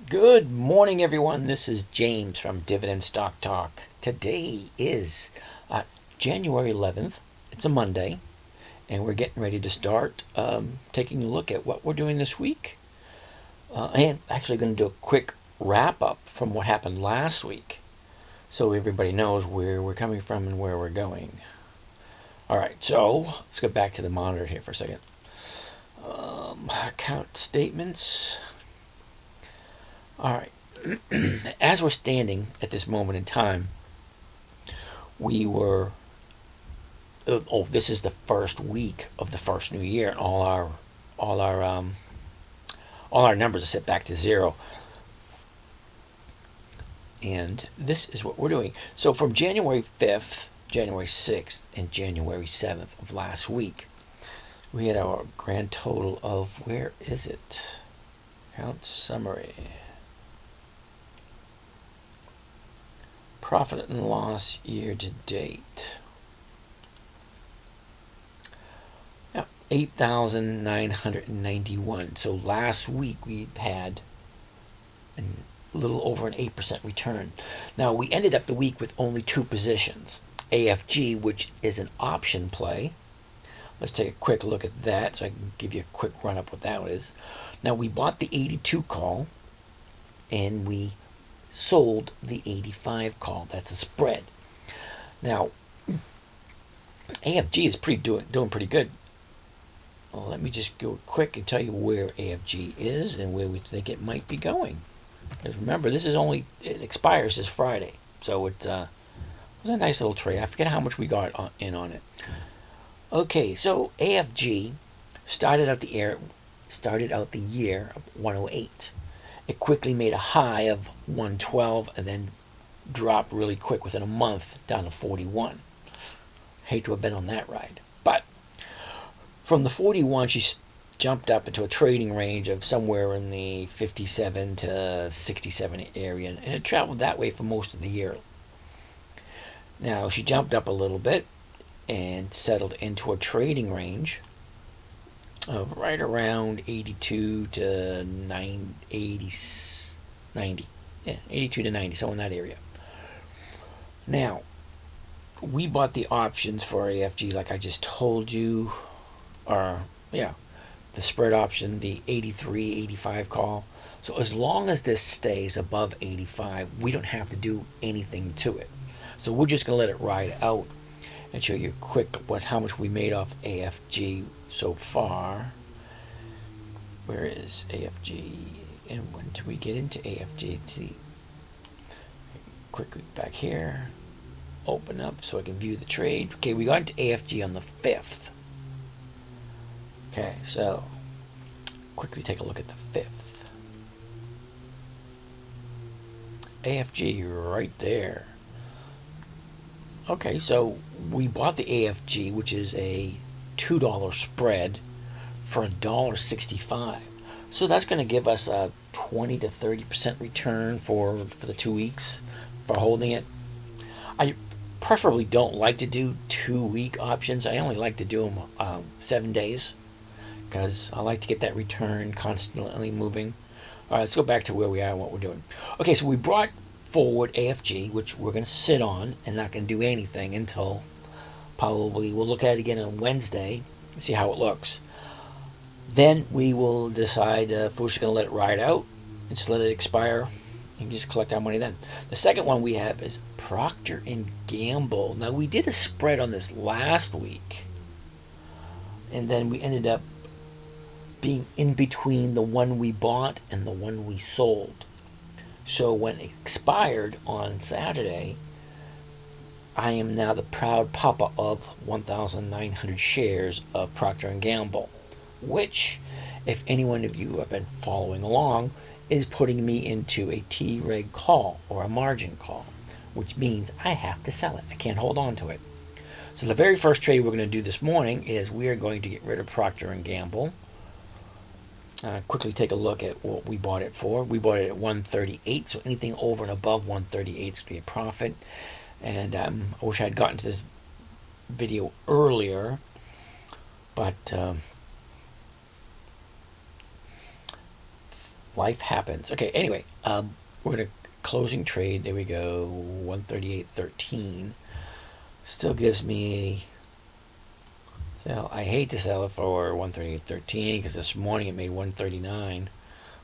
Good morning, everyone. This is James from Dividend Stock Talk. Today is January 11th. It's a Monday, and we're getting ready to start taking a look at what we're doing this week. And actually going to do a quick wrap up from what happened last week so everybody knows where we're coming from and where we're going. All right, so let's go back to the monitor here for a second. Account statements. All right. As we're standing at this moment in time, we were. This is the first week of the first new year, and all our numbers are set back to zero. And this is what we're doing. So from January 5th, January 6th, and January 7th of last week, we had our grand total of, where is it? Account summary. Profit and loss year to date. Yeah, 8,991. So last week we had a little over an 8% return. Now we ended up the week with only two positions. AFG, which is an option play. Let's take a quick look at that so I can give you a quick run up what that is. Now we bought the 82 call and we sold the 85 call. That's a spread. Now, AFG is doing pretty good. Well, let me just go quick and tell you where AFG is and where we think it might be going. Because remember, it expires this Friday, so it was a nice little trade. I forget how much we got in on it. Okay, so AFG started out the year of 108. It quickly made a high of 112 and then dropped really quick within a month down to 41. Hate to have been on that ride. But from the 41, she jumped up into a trading range of somewhere in the 57 to 67 area, and it traveled that way for most of the year. Now, she jumped up a little bit and settled into a trading range of right around 82 to 90. Yeah, 82 to 90, so in that area. Now, we bought the options for AFG like I just told you. The spread option, the 83, 85 call. So as long as this stays above 85, we don't have to do anything to it. So we're just going to let it ride out and show you quick how much we made off AFG so far. Where is AFG? And when do we get into AFG? Quickly back here. Open up so I can view the trade. Okay, we got into AFG on the 5th. Okay, so quickly take a look at the 5th. AFG right there. Okay, so we bought the AFG, which is a $2 spread, for $1.65. So that's going to give us a 20 to 30% return for the 2 weeks for holding it. I preferably don't like to do 2-week options. I only like to do them 7 days because I like to get that return constantly moving. All right, let's go back to where we are and what we're doing. Okay, so we brought forward AFG, which we're going to sit on and not going to do anything until probably we'll look at it again on Wednesday and see how it looks. Then we will decide if we're just going to let it ride out and just let it expire and just collect our money then. The second one we have is Procter & Gamble. Now, we did a spread on this last week, and then we ended up being in between the one we bought and the one we sold. So when it expired on Saturday, I am now the proud papa of 1,900 shares of Procter & Gamble, which, if any one of you have been following along, is putting me into a T-reg call or a margin call, which means I have to sell it. I can't hold on to it. So the very first trade we're going to do this morning is we are going to get rid of Procter & Gamble. Quickly take a look at what we bought it for. We bought it at 138, so anything over and above 138 is going to be a profit. And I wish I had gotten to this video earlier, but life happens. Okay, anyway, we're going to closing trade. There we go, 138.13. Still gives me so I hate to sell it for 138.13 because this morning it made 139,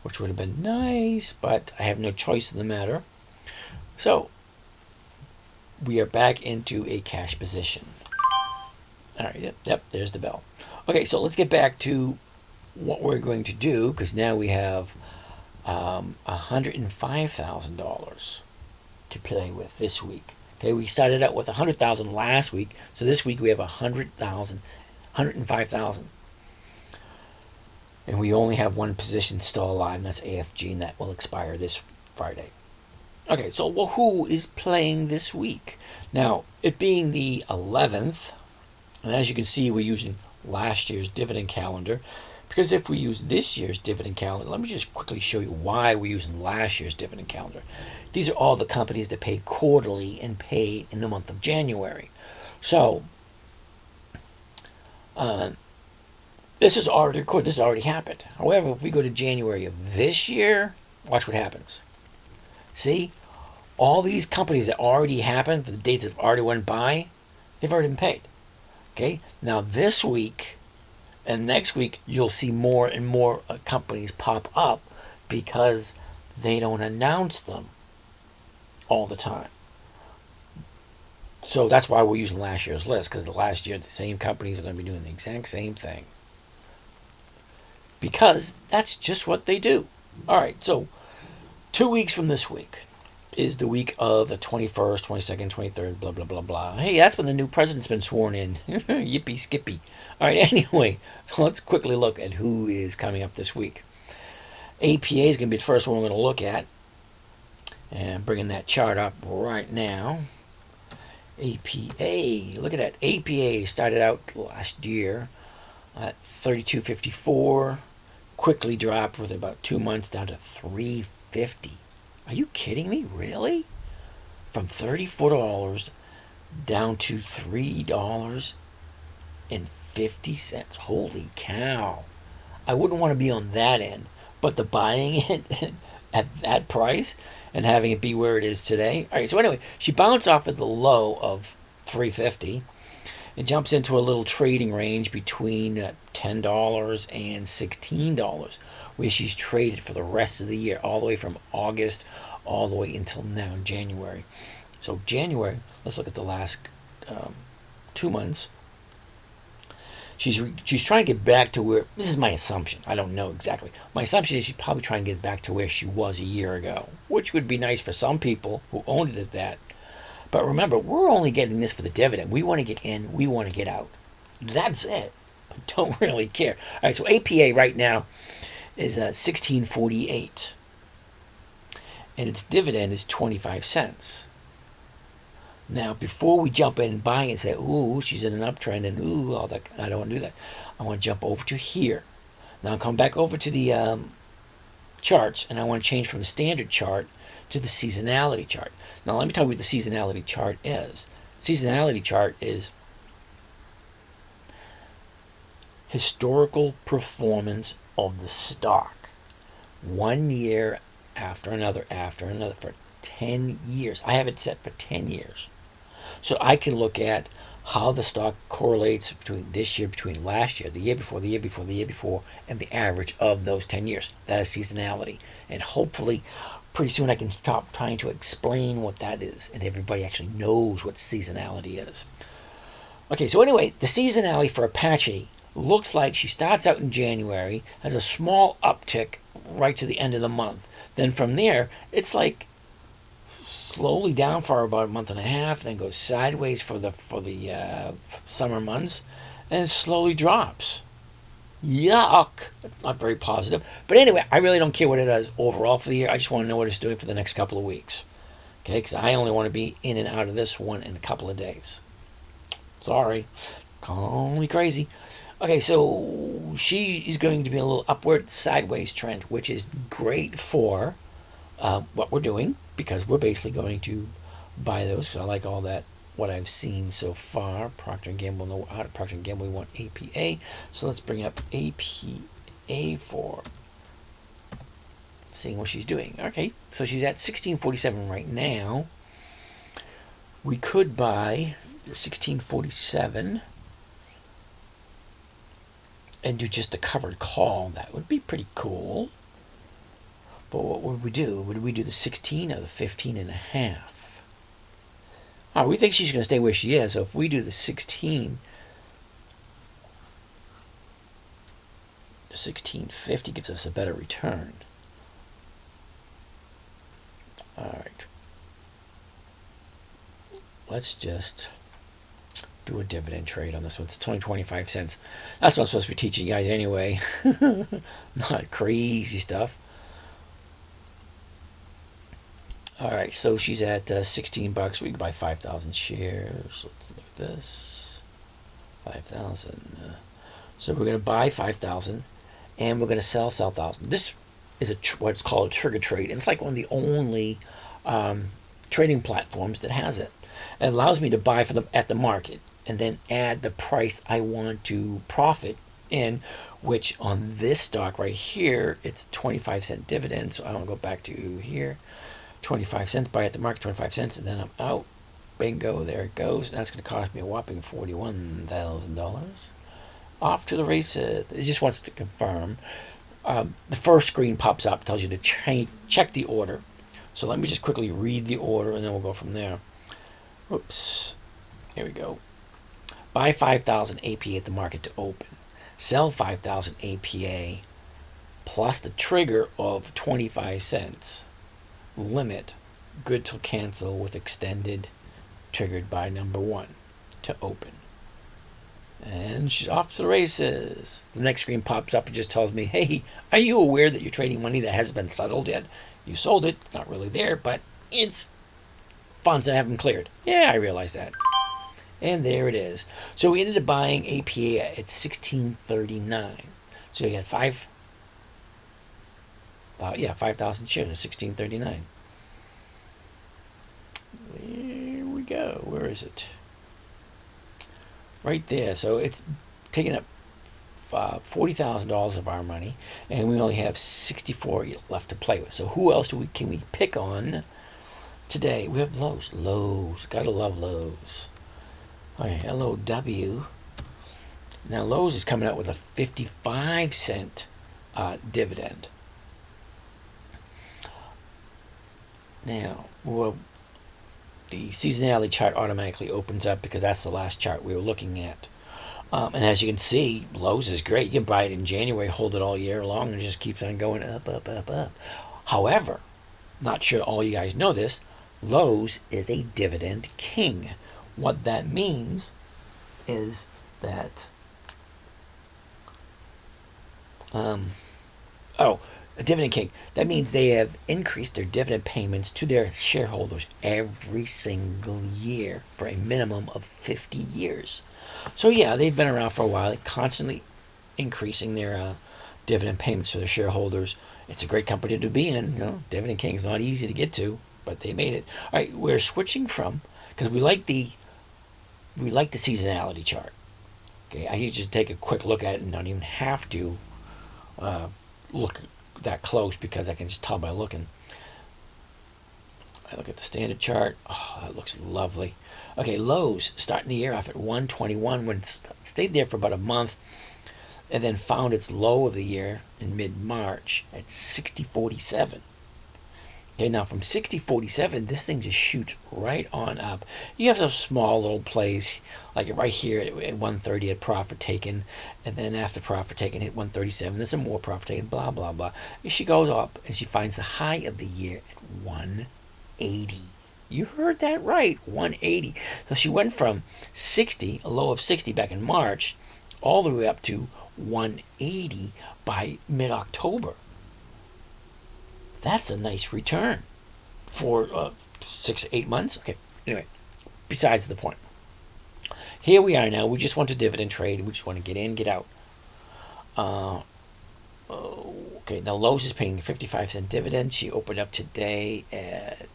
which would have been nice, but I have no choice in the matter. So we are back into a cash position. All right, yep, there's the bell. Okay, so let's get back to what we're going to do, because now we have $105,000 to play with this week. Okay, we started out with 100,000 last week, so this week we have 100,000, 105,000, and we only have one position still alive, and that's AFG, and that will expire this Friday. Okay, so well, who is playing this week? Now, it being the 11th, and as you can see, we're using last year's dividend calendar, because if we use this year's dividend calendar, let me just quickly show you why we're using last year's dividend calendar. These are all the companies that pay quarterly and paid in the month of January. So, this is already recorded. This has already happened. However, if we go to January of this year, watch what happens. See, all these companies that already happened, for the dates that already went by, they've already been paid. Okay, now this week and next week, you'll see more and more companies pop up because they don't announce them all the time. So that's why we're using last year's list, because the last year the same companies are going to be doing the exact same thing. Because that's just what they do. All right, so 2 weeks from this week is the week of the 21st, 22nd, 23rd, blah, blah, blah, blah. Hey, that's when the new president's been sworn in. Yippee skippy. All right, anyway, let's quickly look at who is coming up this week. APA is going to be the first one we're going to look at. And bringing that chart up right now. APA, look at that. APA started out last year at 32.54. Quickly dropped with about 2 months down to 3.50. Are you kidding me? Really? From $34 down to $3.50. Holy cow. I wouldn't want to be on that end. But the buying it at that price and having it be where it is today. All right, so anyway, she bounced off at the low of 350. It jumps into a little trading range between $10 and $16, where she's traded for the rest of the year, all the way from August all the way until now, January. So January, let's look at the last 2 months. She's trying to get back to where, this is my assumption, I don't know exactly. My assumption is she's probably trying to get back to where she was a year ago, which would be nice for some people who owned it at that. But remember, we're only getting this for the dividend. We want to get in, we want to get out. That's it. I don't really care. All right, so APA right now is 16.48, and its dividend is 25 cents. Now, before we jump in and buy and say, ooh, she's in an uptrend, and ooh, all that, I don't want to do that. I want to jump over to here. Now, I'll come back over to the charts, and I want to change from the standard chart to the seasonality chart. Now, let me tell you what the seasonality chart is. Seasonality chart is historical performance of the stock. 1 year after another for 10 years. I have it set for 10 years. So I can look at how the stock correlates between this year, between last year, the year before, the year before, the year before, and the average of those 10 years. That is seasonality. And hopefully, pretty soon I can stop trying to explain what that is, and everybody actually knows what seasonality is. Okay, so anyway, the seasonality for Apache looks like she starts out in January, has a small uptick right to the end of the month. Then from there, it's like slowly down for about a month and a half, then goes sideways for the summer months, and slowly drops. Yuck! Not very positive. But anyway, I really don't care what it does overall for the year. I just want to know what it's doing for the next couple of weeks. Okay, because I only want to be in and out of this one in a couple of days. Sorry. Call me crazy. Okay, so she is going to be a little upward sideways trend, which is great for what we're doing, because we're basically going to buy those, because I like all that, what I've seen so far. Procter & Gamble, no, out of Procter & Gamble, we want APA. So let's bring up APA for seeing what she's doing. Okay, so she's at 1647 right now. We could buy the 1647 and do just a covered call. That would be pretty cool. But what would we do? Would we do the 16 or the 15 and a half? Oh, we think she's going to stay where she is. So if we do the 16, the 1650 gives us a better return. All right. Let's just do a dividend trade on this one. It's 25 cents. That's what I'm supposed to be teaching you guys anyway. Not crazy stuff. All right, so she's at $16. We can buy 5,000 shares. Let's look at this. 5,000. So we're going to buy 5,000, and we're going to sell 1,000. This is what's called a trigger trade, and it's like one of the only trading platforms that has it. It allows me to buy for them at the market and then add the price I want to profit in, which on this stock right here, it's 25-cent dividend. So I want to go back to here. 25 cents, buy at the market, 25 cents, and then I'm out. Bingo, there it goes. And that's going to cost me a whopping $41,000. Off to the races. It just wants to confirm. The first screen pops up, tells you to check the order. So let me just quickly read the order, and then we'll go from there. Oops. Here we go. Buy 5,000 APA at the market to open. Sell 5,000 APA plus the trigger of 25 cents. Limit. Good till cancel with extended. Triggered by number 1 to open. And she's off to the races. The next screen pops up and just tells me, hey, are you aware that you're trading money that hasn't been settled yet? You sold it. It's not really there, but it's funds that haven't cleared. Yeah, I realize that. And there it is. So we ended up buying APA at 1639. So you got 5,000 shares at 1639. There we go. Where is it? Right there. So it's taking up $40,000 of our money, and we only have 64 left to play with. So who else can we pick on today? We have Lowe's. Lowe's. Gotta love Lowe's. Okay, LOW. Now Lowe's is coming out with a 55-cent dividend. Now, well, the seasonality chart automatically opens up because that's the last chart we were looking at. And as you can see, Lowe's is great. You can buy it in January, hold it all year long, and it just keeps on going up, up, up, up. However, not sure all you guys know this, Lowe's is a dividend king. What that means is that, a dividend king. That means they have increased their dividend payments to their shareholders every single year for a minimum of 50 years. So yeah, they've been around for a while, constantly increasing their dividend payments to their shareholders. It's a great company to be in. You know, Dividend King is not easy to get to, but they made it. All right, we're switching from, because we like the seasonality chart. Okay, I can just take a quick look at it and don't even have to look that close because I can just tell by looking. I look at the standard chart. Oh, that looks lovely. Okay, Lowe's starting the year off at 121 when it stayed there for about a month and then found its low of the year in mid-March at 60.47. Okay, now from 60.47, this thing just shoots right on up. You have some small little plays, like right here at 130 at profit taken, and then after profit taken hit 137. There's some more profit taken, blah, blah, blah. And she goes up, and she finds the high of the year at 180. You heard that right, 180. So she went from 60, a low of 60 back in March, all the way up to 180 by mid-October. That's a nice return for 6-8 months. Okay, anyway, besides the point. Here we are now. We just want to dividend trade. We just want to get in, get out. Okay, now Lowe's is paying 55-cent dividend. She opened up today at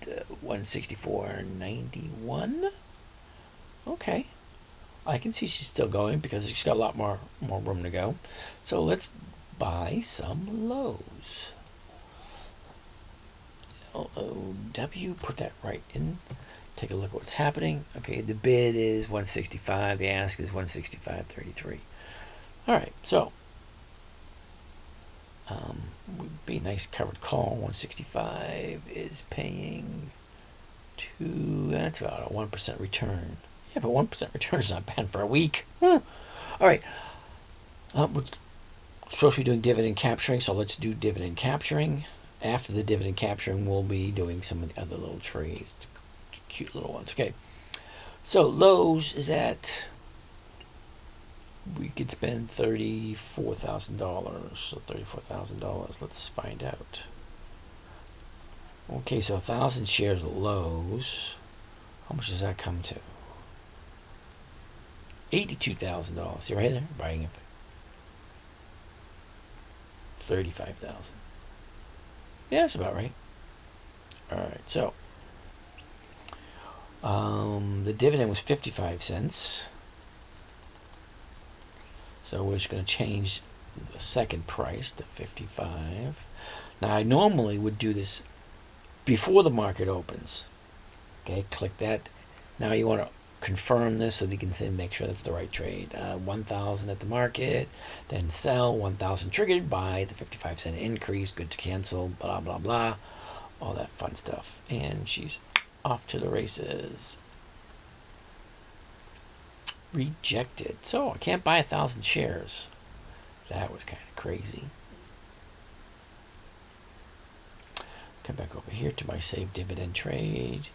164.91. Okay, I can see she's still going because she's got a lot more room to go. So let's buy some Lowe's. LOW. Put that right in. Take a look at what's happening. Okay, the bid is 165. The ask is 165.33. All right, so would be a nice covered call. 165 is paying two. That's about a 1% return. Yeah, but 1% return is not bad for a week. All right. We're supposed to be doing dividend capturing, so let's do dividend capturing. After the dividend capturing, we'll be doing some of the other little trades, cute little ones. Okay. So Lowe's is at, we could spend $34,000. So $34,000. Let's find out. Okay, so 1,000 shares of Lowe's. How much does that come to? $82,000. See right there? Buying it. 35,000. Yeah, that's about right. All right, so the dividend was 55 cents. So we're just going to change the second price to 55. Now I normally would do this before the market opens. Okay, click that. Now you want to confirm this so that you can say make sure that's the right trade. 1,000 at the market, then sell 1,000 triggered by the 55-cent increase. Good to cancel. Blah blah blah, all that fun stuff. And she's off to the races. Rejected. So I can't buy 1,000 shares. That was kind of crazy. Come back over here to my save dividend trade.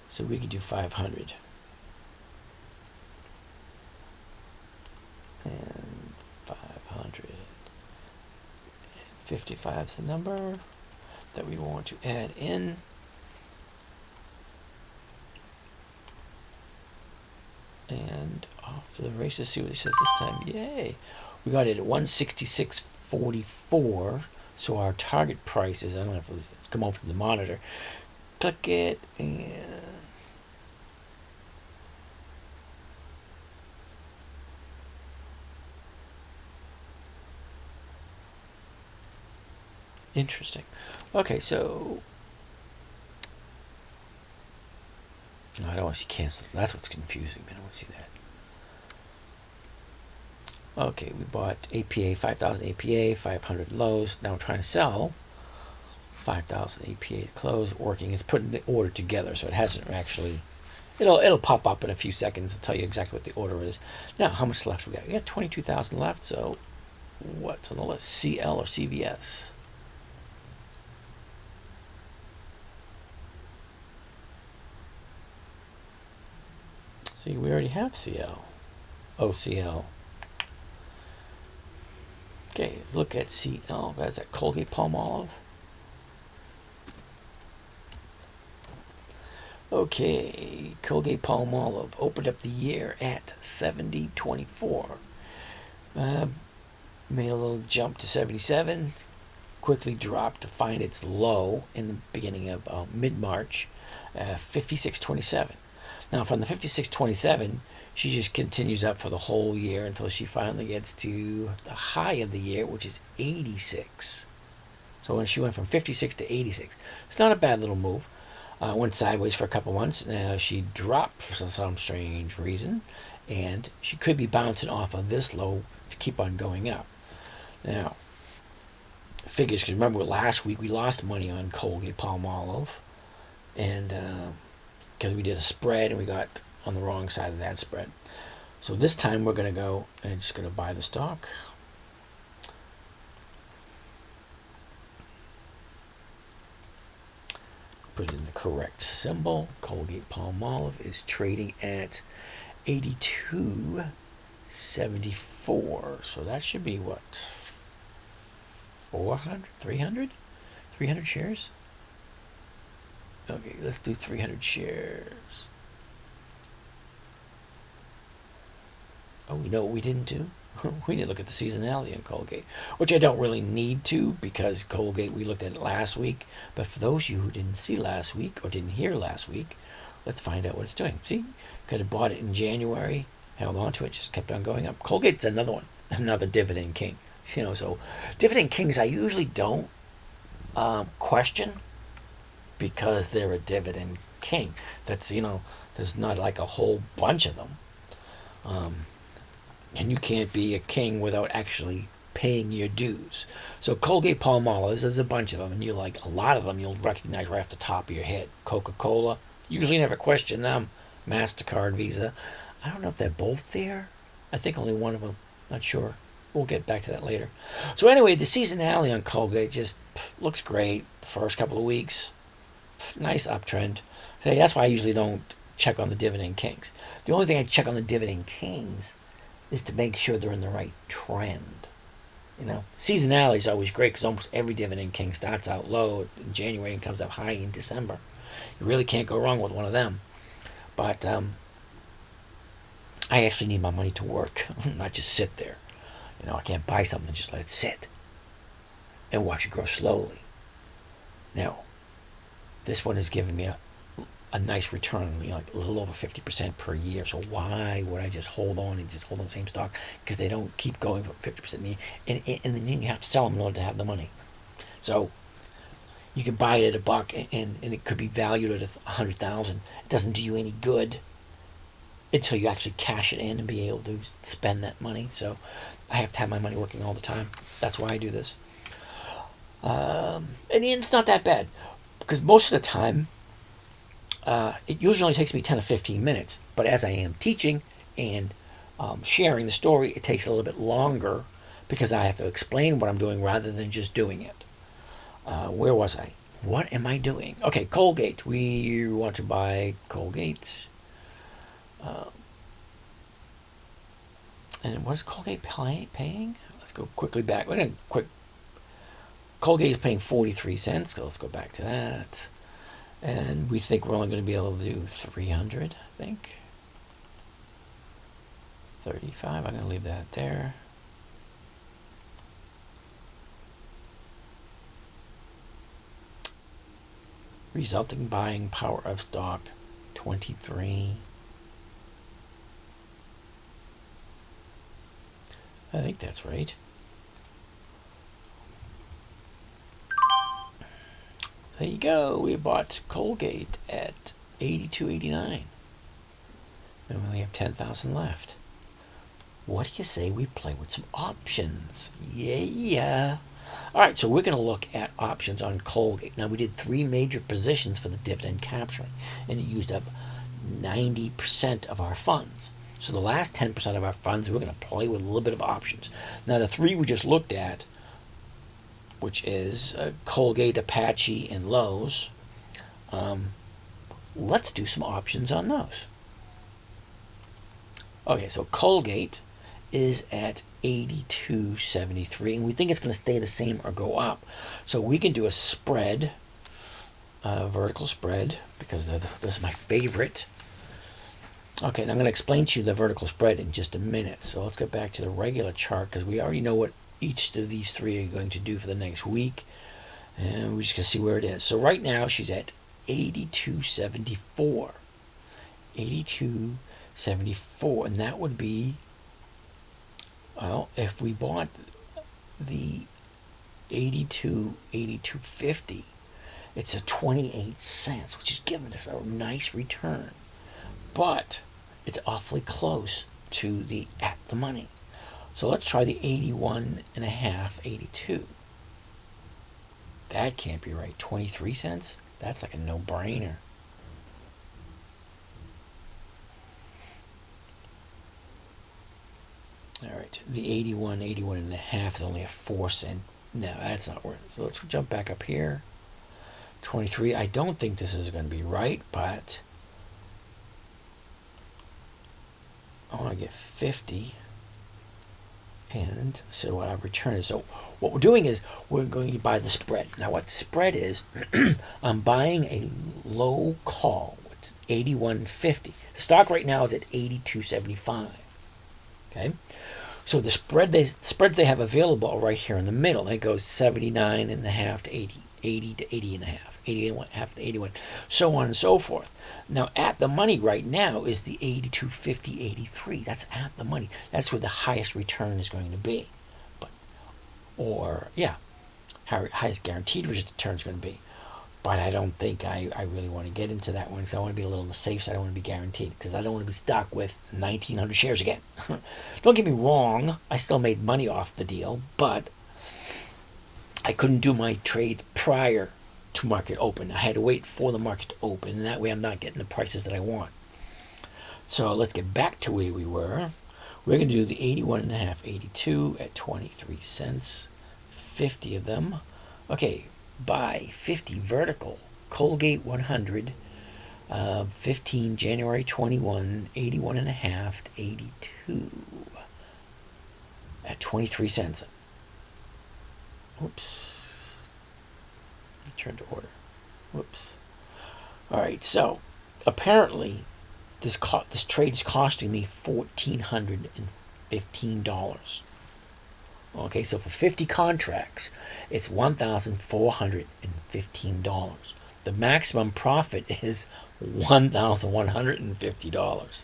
So we can do 500. And 555 is the number that we want to add in. And off to the races. See what he says this time. Yay! We got it at 166.44. So our target price is, I don't have to come over to the monitor. Click it and interesting. Okay, so no, I don't want to see cancel. That's what's confusing me. I don't want to see that. Okay, we bought APA, 5,000 APA, 500 Lowe's. Now I'm trying to sell 5,000 APA to close. Working. It's putting the order together, so it hasn't actually. It'll pop up in a few seconds and tell you exactly what the order is. Now, how much left we got? We got 22,000 left. So, what's on the list? CL or CVS? See, we already have CL. OCL. Okay, look at CL. That's at Colgate Palmolive. Okay, Colgate Palmolive opened up the year at 70.24. Made a little jump to 77. Quickly dropped to find its low in the beginning of mid-March, 56.27. Now, from the 56.27, she just continues up for the whole year until she finally gets to the high of the year, which is 86. So when she went from 56 to 86, it's not a bad little move. Went sideways for a couple months. Now she dropped for some strange reason, and she could be bouncing off of this low to keep on going up. Now, figures, because remember last week we lost money on Colgate Palmolive, and because we did a spread and we got on the wrong side of that spread. So this time we're going to go and just going to buy the stock. Put in the correct symbol. Colgate Palmolive is trading at 82.74. So that should be what? 400? 300? 300 shares? Okay, let's do 300 shares. Oh, you know what we didn't do? We didn't look at the seasonality in Colgate, which I don't really need to because Colgate, we looked at it last week. But for those of you who didn't see last week or didn't hear last week, let's find out what it's doing. See, could have bought it in January, held on to it, just kept on going up. Colgate's another one, another dividend king. So dividend kings I usually don't question because they're a dividend king. That's, there's not like a whole bunch of them. And you can't be a king without actually paying your dues. So Colgate Palmolive, there's a bunch of them, and a lot of them you'll recognize right off the top of your head. Coca-Cola, usually never question them. MasterCard, Visa. I don't know if they're both there. I think only one of them. Not sure. We'll get back to that later. So anyway, the seasonality on Colgate just looks great. The first couple of weeks, nice uptrend. Hey, that's why I usually don't check on the Dividend Kings. The only thing I check on the Dividend Kings is to make sure they're in the right trend. Seasonality is always great because almost every Dividend King starts out low in January and comes up high in December. You really can't go wrong with one of them. But I actually need my money to work, not just sit there. I can't buy something and just let it sit and watch it grow slowly. Now, this one is giving me a nice return, like a little over 50% per year. So why would I just hold on the same stock? Because they don't keep going for 50%. And then you have to sell them in order to have the money. So you can buy it at $1 and it could be valued at $100,000. It doesn't do you any good until you actually cash it in and be able to spend that money. So I have to have my money working all the time. That's why I do this. And it's not that bad because most of the time, it usually only takes me 10 to 15 minutes. But as I am teaching and sharing the story, it takes a little bit longer because I have to explain what I'm doing rather than just doing it. Where was I? What am I doing? Okay, Colgate. We want to buy Colgate. And what is Colgate paying? Let's go quickly back. Colgate is paying 43 cents. So let's go back to that. And we think we're only going to be able to do 300, I think. 35. I'm going to leave that there. Resulting buying power of stock 23. I think that's right. There you go. We bought Colgate at $82.89. And we only have 10,000 left. What do you say we play with some options? Yeah. All right, so we're going to look at options on Colgate. Now, we did 3 major positions for the dividend capturing, and it used up 90% of our funds. So the last 10% of our funds, we're going to play with a little bit of options. Now, the 3 we just looked at, which is Colgate, Apache, and Lowe's, let's do some options on those. Okay, so Colgate is at $82.73, and we think it's going to stay the same or go up. So we can do a spread, vertical spread, because this is my favorite. Okay, and I'm going to explain to you the vertical spread in just a minute. So let's get back to the regular chart because we already know what each of these 3 are going to do for the next week. And we're just going to see where it is. So right now she's at $82.74. $82.74. And that would be, well, if we bought the $82.50, it's a 28 cents, which is giving us a nice return. But it's awfully close to the at the money. So let's try the 81.5, 82. That can't be right. 23 cents? That's like a no-brainer. All right, the 81.5 is only a 4 cent. No, that's not worth it. So let's jump back up here. 23. I don't think this is going to be right, but I want to get 50. And so what our return is. So what we're doing is we're going to buy the spread. Now what the spread is, I'm buying a low call. It's 81.50. The stock right now is at 82.75. Okay. So the spreads they have available are right here in the middle. And it goes 79.5 to 80, 80 to 80.5, 81.5 to 81, so on and so forth. Now at the money right now is the 82.50, 83. That's at the money. That's where the highest return is going to be. Highest guaranteed return is going to be. But I don't think I really want to get into that one because I want to be a little on the safe side. I want to be guaranteed because I don't want to be stuck with 1,900 shares again. Don't get me wrong, I still made money off the deal, but I couldn't do my trade prior to market open. I had to wait for the market to open, and that way I'm not getting the prices that I want. So let's get back to where we were. We're going to do the 81.5, 82 at 23 cents, 50 of them. Okay, buy 50 vertical, Colgate 100, 15 January 21, 81.5 to 82 at 23 cents. Whoops. Return to order. Whoops. All right, so apparently this trade is costing me $1,415. Okay, so for 50 contracts, it's $1,415. The maximum profit is $1,150.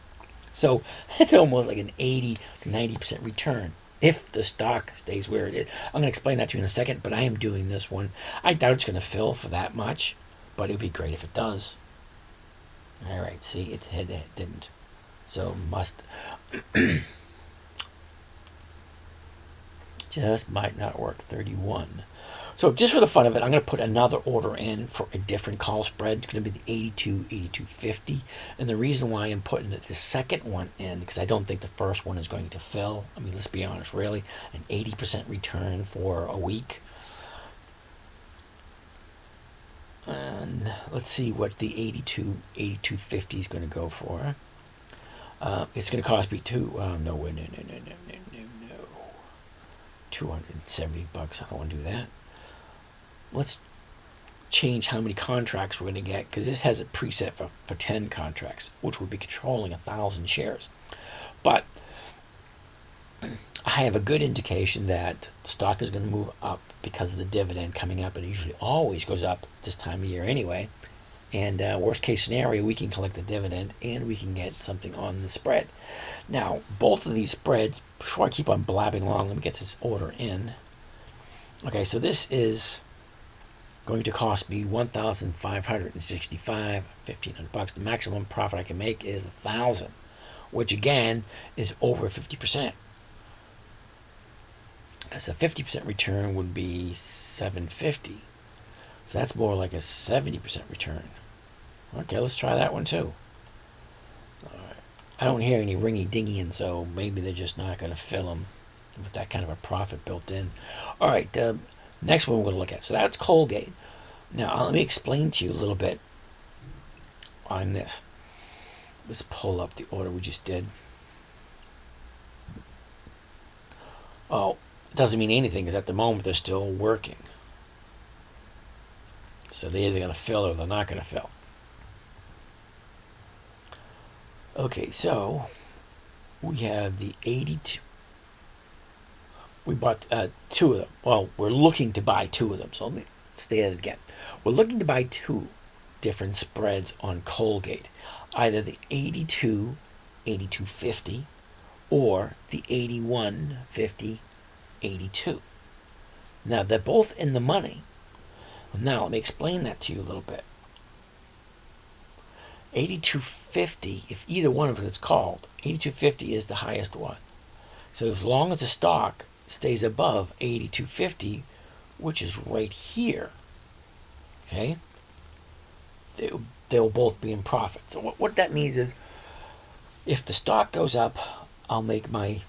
So it's almost like an 80 to 90% return if the stock stays where it is. I'm going to explain that to you in a second, but I am doing this one. I doubt it's going to fill for that much, but it would be great if it does. All right, see, it didn't. So must... just might not work. 31. So just for the fun of it, I'm going to put another order in for a different call spread. It's going to be the 82, 82.50. And the reason why I'm putting the second one in, because I don't think the first one is going to fill. I mean, let's be honest, really. An 80% return for a week. And let's see what the 82, 82.50 is going to go for. It's going to cost me no, 270 bucks. I don't want to do that. Let's change how many contracts we're going to get, because this has a preset for 10 contracts, which would be controlling 1,000 shares. But I have a good indication that the stock is going to move up because of the dividend coming up. It usually always goes up this time of year anyway. And worst case scenario, we can collect the dividend and we can get something on the spread. Now, both of these spreads, before I keep on blabbing along, let me get this order in. Okay, so this is going to cost me $1,565, 1,500 bucks. The maximum profit I can make is 1,000, which again is over 50%. Because a 50% return would be $750. So that's more like a 70% return. Okay, let's try that one too. All right. I don't hear any ringy-dingy, and so maybe they're just not going to fill them with that kind of a profit built in. All right, next one we're going to look at. So that's Colgate. Now, let me explain to you a little bit on this. Let's pull up the order we just did. Oh, it doesn't mean anything because at the moment they're still working. So they're either going to fill or they're not going to fill. Okay, so we have the 82. We bought two of them. Well, we're looking to buy two of them. So let me state it again. We're looking to buy two different spreads on Colgate. Either the 82, 82.50 or the 81.50, 82. Now, they're both in the money. Now, let me explain that to you a little bit. 82.50, if either one of it is called, 82.50 is the highest one. So as long as the stock stays above 82.50, which is right here, okay, they'll both be in profit. So what that means is if the stock goes up, I'll make my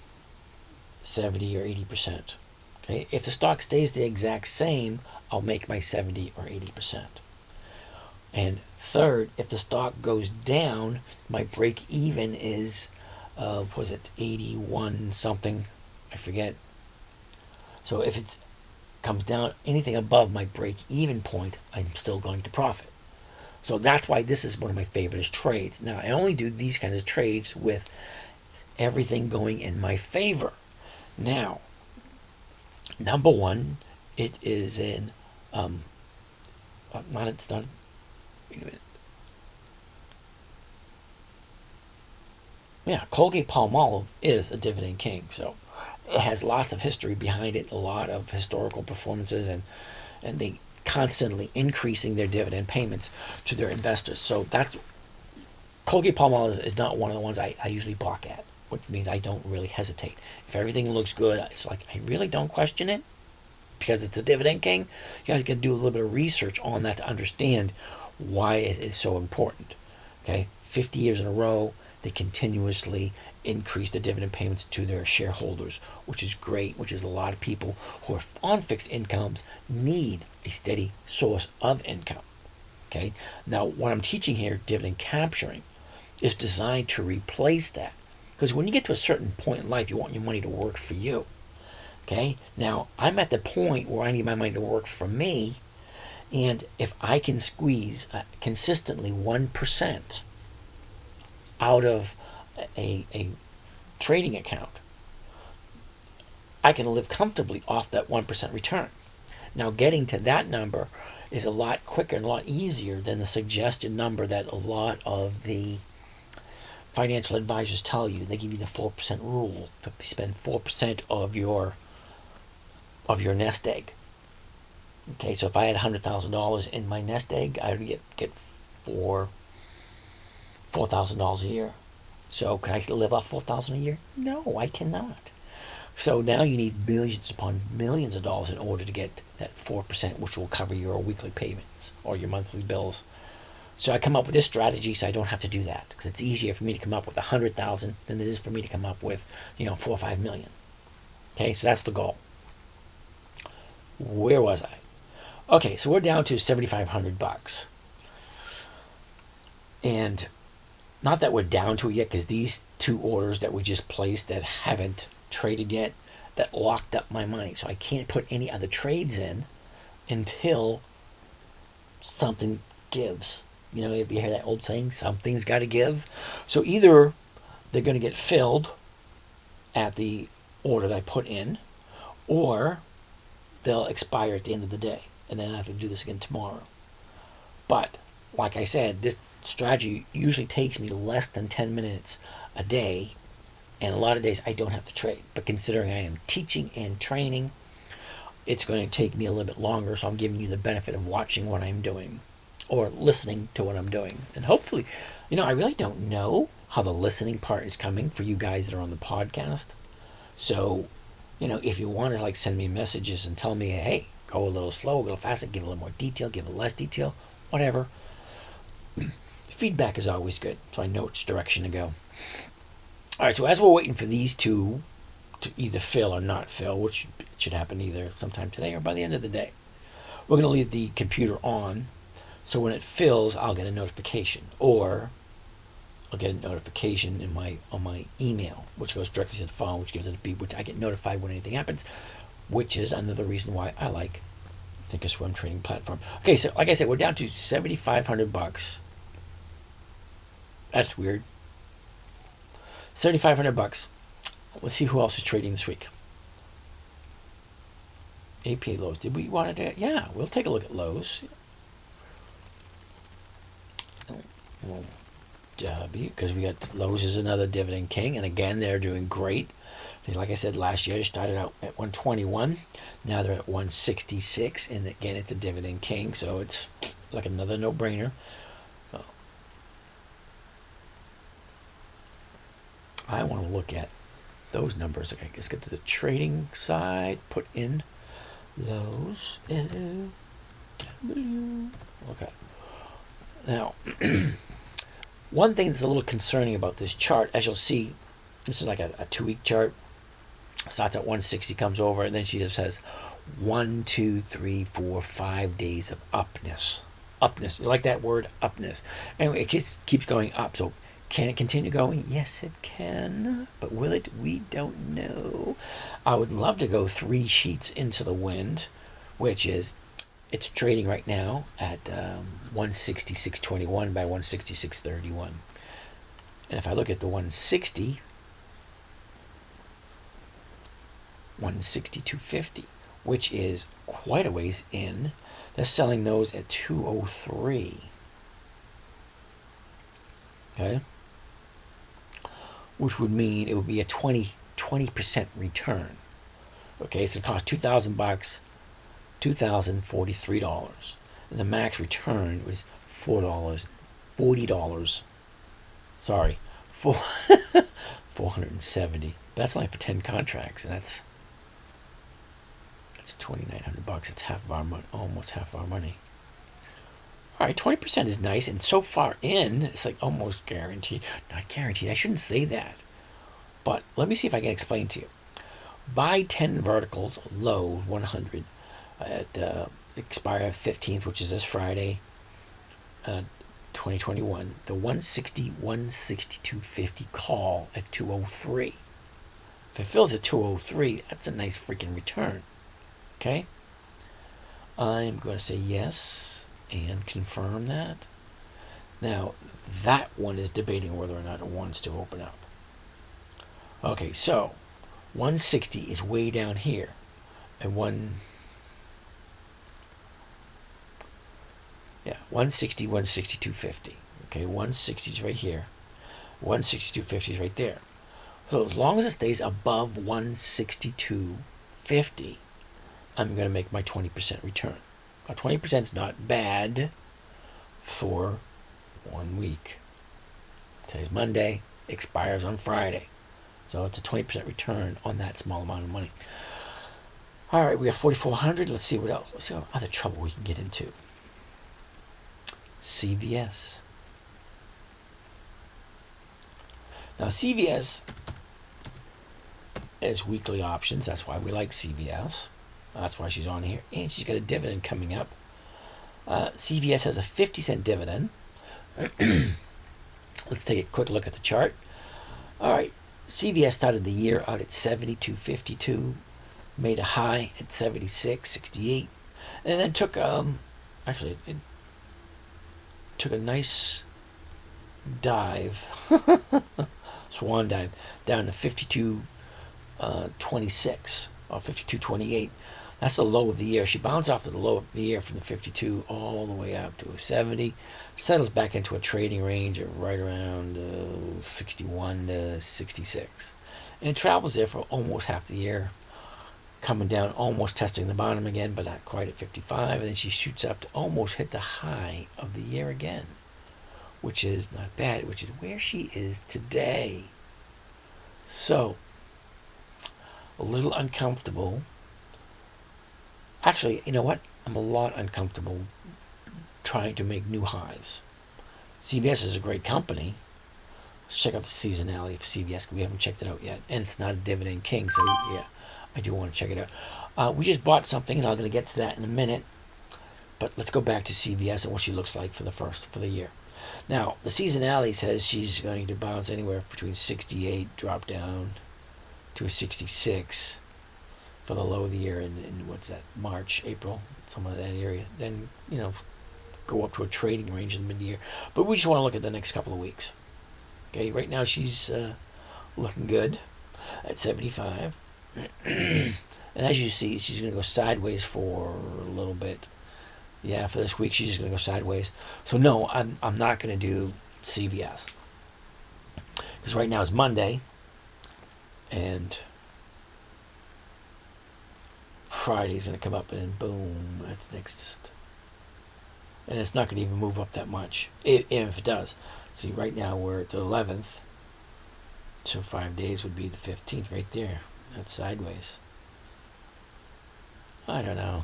70 or 80%. Okay, if the stock stays the exact same, I'll make my 70 or 80%. And third, if the stock goes down, my break even is, was it 81 something? I forget. So if it comes down anything above my break even point, I'm still going to profit. So that's why this is one of my favorite trades. Now, I only do these kinds of trades with everything going in my favor. Now, number one, it is in, wait a minute. Yeah, Colgate-Palmolive is a dividend king, so it has lots of history behind it, a lot of historical performances, and they constantly increasing their dividend payments to their investors. So that's Colgate-Palmolive is not one of the ones I usually balk at, which means I don't really hesitate. If everything looks good, it's like I really don't question it because it's a dividend king. You guys got to do a little bit of research on that to understand why it is so important. Okay, 50 years in a row, they continuously increase the dividend payments to their shareholders, which is great, which is a lot of people who are on fixed incomes need a steady source of income. Okay, now what I'm teaching here, dividend capturing, is designed to replace that. Because when you get to a certain point in life, you want your money to work for you. Okay, now I'm at the point where I need my money to work for me, and if I can squeeze consistently 1% out of a trading account, I can live comfortably off that 1% return. Now, getting to that number is a lot quicker and a lot easier than the suggested number that a lot of the financial advisors tell you. They give you the 4% rule to spend 4% of your nest egg. Okay, so if I had $100,000 in my nest egg, I would get $4,000 a year. So can I live off $4,000 a year? No, I cannot. So now you need millions upon millions of dollars in order to get that 4%, which will cover your weekly payments or your monthly bills. So I come up with this strategy so I don't have to do that, because it's easier for me to come up with 100,000 than it is for me to come up with 4 or 5 million. Okay, so that's the goal. Where was I? Okay, so we're down to $7,500, and not that we're down to it yet, because these 2 orders that we just placed that haven't traded yet, that locked up my money. So I can't put any other trades in until something gives. If you hear that old saying, something's got to give. So either they're going to get filled at the order that I put in, or they'll expire at the end of the day, and then I have to do this again tomorrow. But like I said, this strategy usually takes me less than 10 minutes a day, and a lot of days I don't have to trade. But considering I am teaching and training, it's going to take me a little bit longer, so I'm giving you the benefit of watching what I'm doing or listening to what I'm doing. And hopefully, I really don't know how the listening part is coming for you guys that are on the podcast. So, if you want to send me messages and tell me, hey, go a little slow, a little faster, give a little more detail, give a little less detail, whatever. Feedback is always good, so I know which direction to go. All right, so as we're waiting for these 2 to either fill or not fill, which should happen either sometime today or by the end of the day, we're going to leave the computer on, so when it fills, I'll get a notification, or I'll get a notification on my email, which goes directly to the phone, which gives it a beep, which I get notified when anything happens, which is another reason why I like Thinkorswim trading platform. Okay, so like I said, we're down to $7,500. That's weird. $7,500. Let's see who else is trading this week. APA Lowe's. Did we want to? Yeah, we'll take a look at Lowe's. Because we got Lowe's is another dividend king, and again they're doing great. Like I said, last year they started out at 121. Now they're at 166, and again it's a dividend king, so it's like another no-brainer. I want to look at those numbers. Okay, let's get to the trading side. Put in Lowe's. Okay. Now, one thing that's a little concerning about this chart, as you'll see, this is like a 2-week chart. Starts at 160, comes over, and then she just says 1, 2, 3, 4, 5 days of upness. Upness. You like that word, upness? Anyway, it just keeps going up. So can it continue going? Yes, it can. But will it? We don't know. I would love to go 3 sheets into the wind, which is, it's trading right now at 166.21 by 166.31. And if I look at the 160, 162.50, which is quite a ways in. They're selling those at 203. Okay? Which would mean it would be a 20% return. Okay, so it costs $2,000 $2,043. And the max return was $40. Sorry, 470. That's only for 10 contracts, and that's $2,900. It's half of our money, almost half of our money. All right, 20% is nice, and so far in, it's like almost guaranteed. Not guaranteed. I shouldn't say that, but let me see if I can explain to you. Buy 10 verticals, low 100 at expire 15th, which is this Friday, 2021. The 160, 162.50 call at 203. If it fills at 203, that's a nice freaking return. Okay? I'm going to say yes and confirm that. Now, that one is debating whether or not it wants to open up. Okay, so 160 is way down here. And 160, 162.50. Okay, 160 is right here. 162.50 is right there. So as long as it stays above 162.50, I'm going to make my 20% return. Now, 20% is not bad for 1 week. Today's Monday, expires on Friday. So it's a 20% return on that small amount of money. All right, we have 4,400. Let's see what else. Let's see what other trouble we can get into. CVS. Now, CVS has weekly options. That's why we like CVS. That's why she's on here. And she's got a dividend coming up. CVS has a 50-cent dividend. Let's take a quick look at the chart. All right. CVS started the year out at 72.52. Made a high at 76.68. And then took, actually, it took a nice dive, swan dive, down to 52.26 or 52.28. That's the low of the year. She bounced off of the low of the year from the 52 all the way up to 70. Settles back into a trading range of right around 61 to 66. And it travels there for almost half the year. Coming down, almost testing the bottom again, but not quite at 55. And then she shoots up to almost hit the high of the year again, which is not bad, which is where she is today. So, a little uncomfortable. Actually, you know what? I'm a lot uncomfortable trying to make new highs. CVS is a great company. Let's check out the seasonality of CVS. We haven't checked it out yet. And it's not a dividend king, so yeah, I do want to check it out. We just bought something, and I'm going to get to that in a minute. But let's go back to CVS and what she looks like for the year. Now, the seasonality says she's going to bounce anywhere between 68, drop down to a 66 for the low of the year in what's that, March, April, some of that area. Then, go up to a trading range in mid-year. But we just want to look at the next couple of weeks. Okay, right now she's looking good at 75. And as you see, she's going to go sideways for a little bit. Yeah, for this week, she's just going to go sideways. So no, I'm not going to do CVS. Because right now is Monday. And Friday's going to come up and then boom, that's next. And it's not going to even move up that much, if it does. See, right now we're at the 11th. So 5 days would be the 15th right there. That's sideways. I don't know.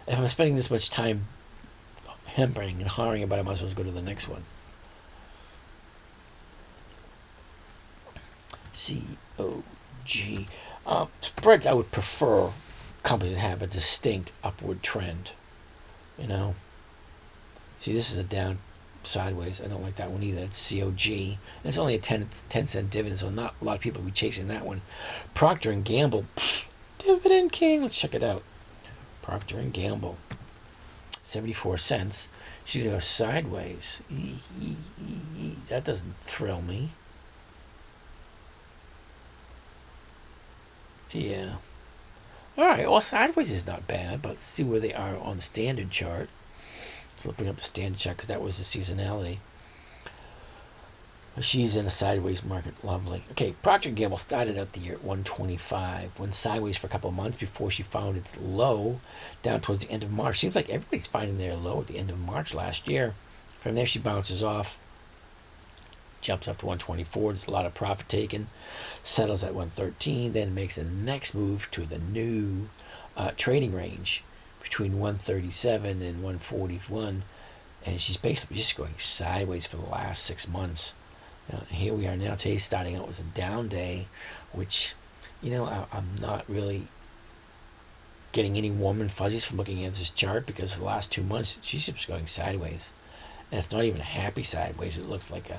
If I'm spending this much time hampering and harring about it, I might as well go to the next one. COG. Spreads, I would prefer companies that have a distinct upward trend. See, this is a down sideways. I don't like that one either. It's COG. And it's only a 10-cent dividend, so not a lot of people will be chasing that one. Procter & Gamble. Dividend king. Let's check it out. Procter & Gamble. 74 cents. She's going to go sideways. That doesn't thrill me. Yeah. Alright, well, sideways is not bad, but let's see where they are on the standard chart. So let's bring up the standard chart because that was the seasonality. She's in a sideways market. Lovely. Okay, Procter & Gamble started out the year at 125, went sideways for a couple of months before she found its low down towards the end of March. Seems like everybody's finding their low at the end of March last year. From there, she bounces off, jumps up to 124. There's a lot of profit taken, settles at 113, then makes the next move to the new trading range between 137 and 141. And she's basically just going sideways for the last 6 months. Here we are now. Today starting out was a down day, which, I'm not really getting any warm and fuzzies from looking at this chart, because for the last 2 months she's just going sideways, and it's not even a happy sideways. It looks like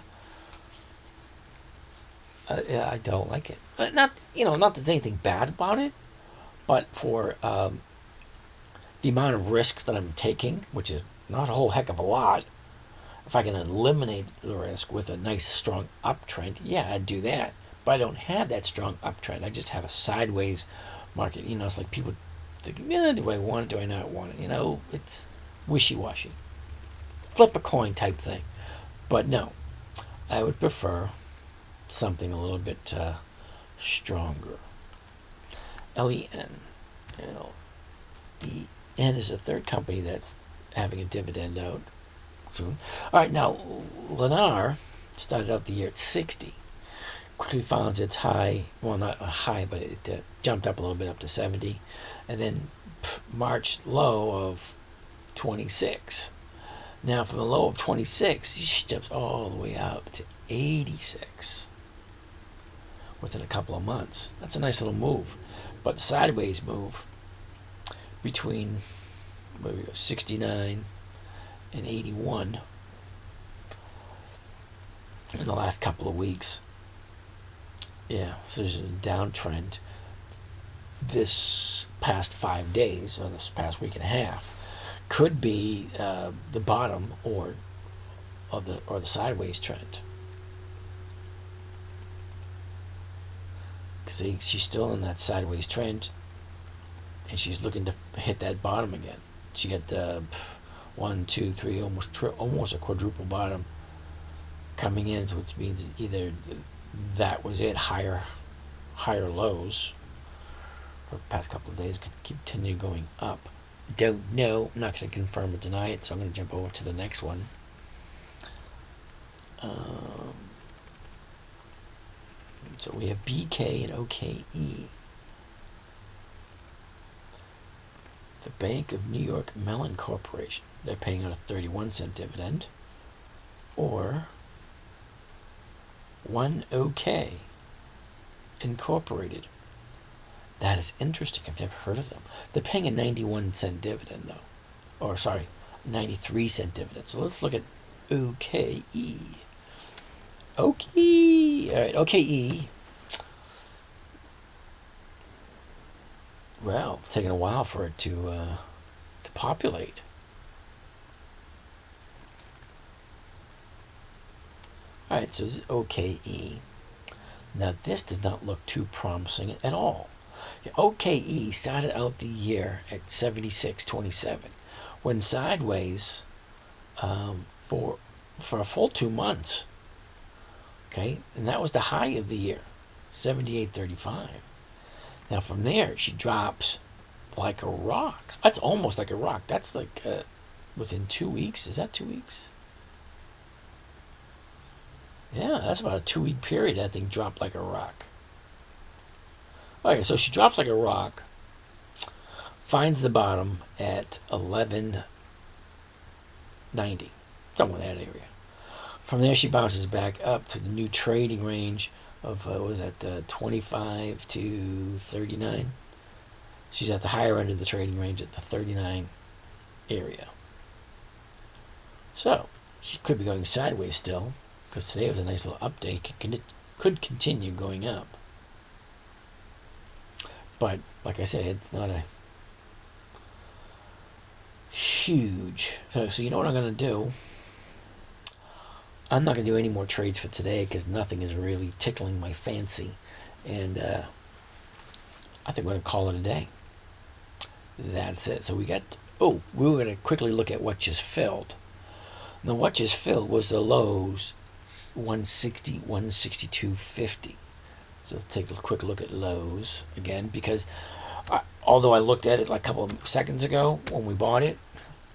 I don't like it. Not that there's anything bad about it, but for the amount of risks that I'm taking, which is not a whole heck of a lot. If I can eliminate the risk with a nice strong uptrend, yeah, I'd do that. But I don't have that strong uptrend. I just have a sideways market. It's like people think, do I want it? Do I not want it? It's wishy-washy. Flip a coin type thing. But no, I would prefer something a little bit stronger. LEN. LEN is the third company that's having a dividend out soon. All right, now Lennar started out the year at 60, quickly found its high, well, not a high, but it jumped up a little bit up to 70, and then March low of 26. Now from the low of 26, she jumps all the way up to 86 within a couple of months. That's a nice little move. But the sideways move between 69 and 81 in the last couple of weeks. Yeah, so there's a downtrend this past 5 days, or this past week and a half. Could be the bottom or the sideways trend. See, she's still in that sideways trend, and she's looking to hit that bottom again. She got the 1, 2, 3, almost a quadruple bottom coming in, which means either that was it, higher lows for the past couple of days, could continue going up. Don't know. I'm not going to confirm or deny it, so I'm going to jump over to the next one. So we have BK and OKE. The Bank of New York Mellon Corporation. They're paying out a 31-cent dividend. Or 1OK Incorporated. That is interesting. I've never heard of them. They're paying a 91-cent dividend, though. Or, sorry, 93-cent dividend. So let's look at OKE. Okay. All right, OKE. Well, it's taking a while for it to populate. All right, so this is OKE. Now, this does not look too promising at all. OKE started out the year at 76.27, went sideways for a full 2 months. Okay, and that was the high of the year, 78.35. Now from there, she drops like a rock. That's almost like a rock. That's like within 2 weeks. Is that 2 weeks? Yeah, that's about a 2-week period. That thing dropped like a rock. Okay, so she drops like a rock, finds the bottom at 11.90, somewhere in that area. From there, she bounces back up to the new trading range of, 25 to 39. She's at the higher end of the trading range at the 39 area. So, she could be going sideways still, because today was a nice little update. Could continue going up. But, like I said, it's not a huge... So you know what I'm going to do? I'm not going to do any more trades for today because nothing is really tickling my fancy. And I think we're going to call it a day. That's it. So we were going to quickly look at what just filled. Now what just filled was the lows 160, 162.50. So let's take a quick look at Lowe's again, because although I looked at it like a couple of seconds ago when we bought it,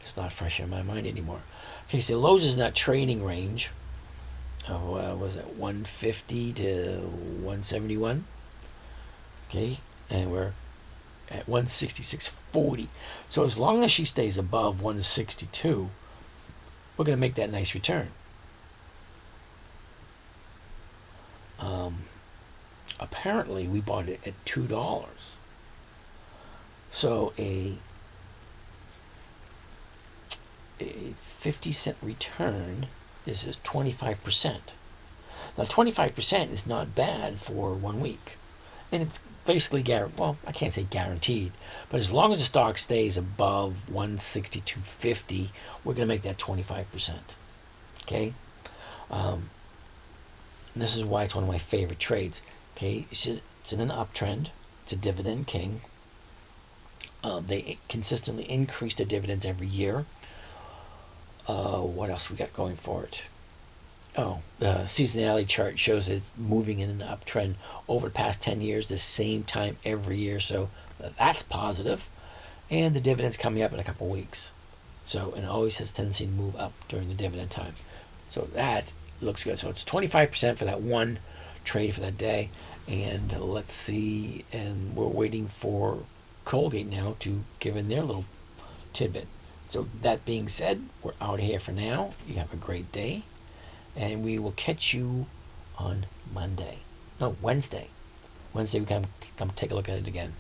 it's not fresh in my mind anymore. Okay, so Lowe's is in that trading range of, was it 150 to 171? Okay, and we're at 166.40. So as long as she stays above 162, we're going to make that nice return. Apparently, we bought it at $2. So a 50-cent return, this is 25%. Now 25% is not bad for 1 week. And it's basically well, I can't say guaranteed, but as long as the stock stays above 162.50, we're going to make that 25%. Okay? This is why it's one of my favorite trades. Okay? It's in an uptrend. It's a dividend king. They consistently increase the dividends every year. What else we got going for it? The seasonality chart shows it moving in an uptrend over the past 10 years, the same time every year. So that's positive. And the dividend's coming up in a couple weeks. So, and it always has a tendency to move up during the dividend time. So that looks good. So it's 25% for that one trade for that day. And let's see, and we're waiting for Colgate now to give in their little tidbit. So that being said, we're out of here for now. You have a great day. And we will catch you on Wednesday. Wednesday we come take a look at it again.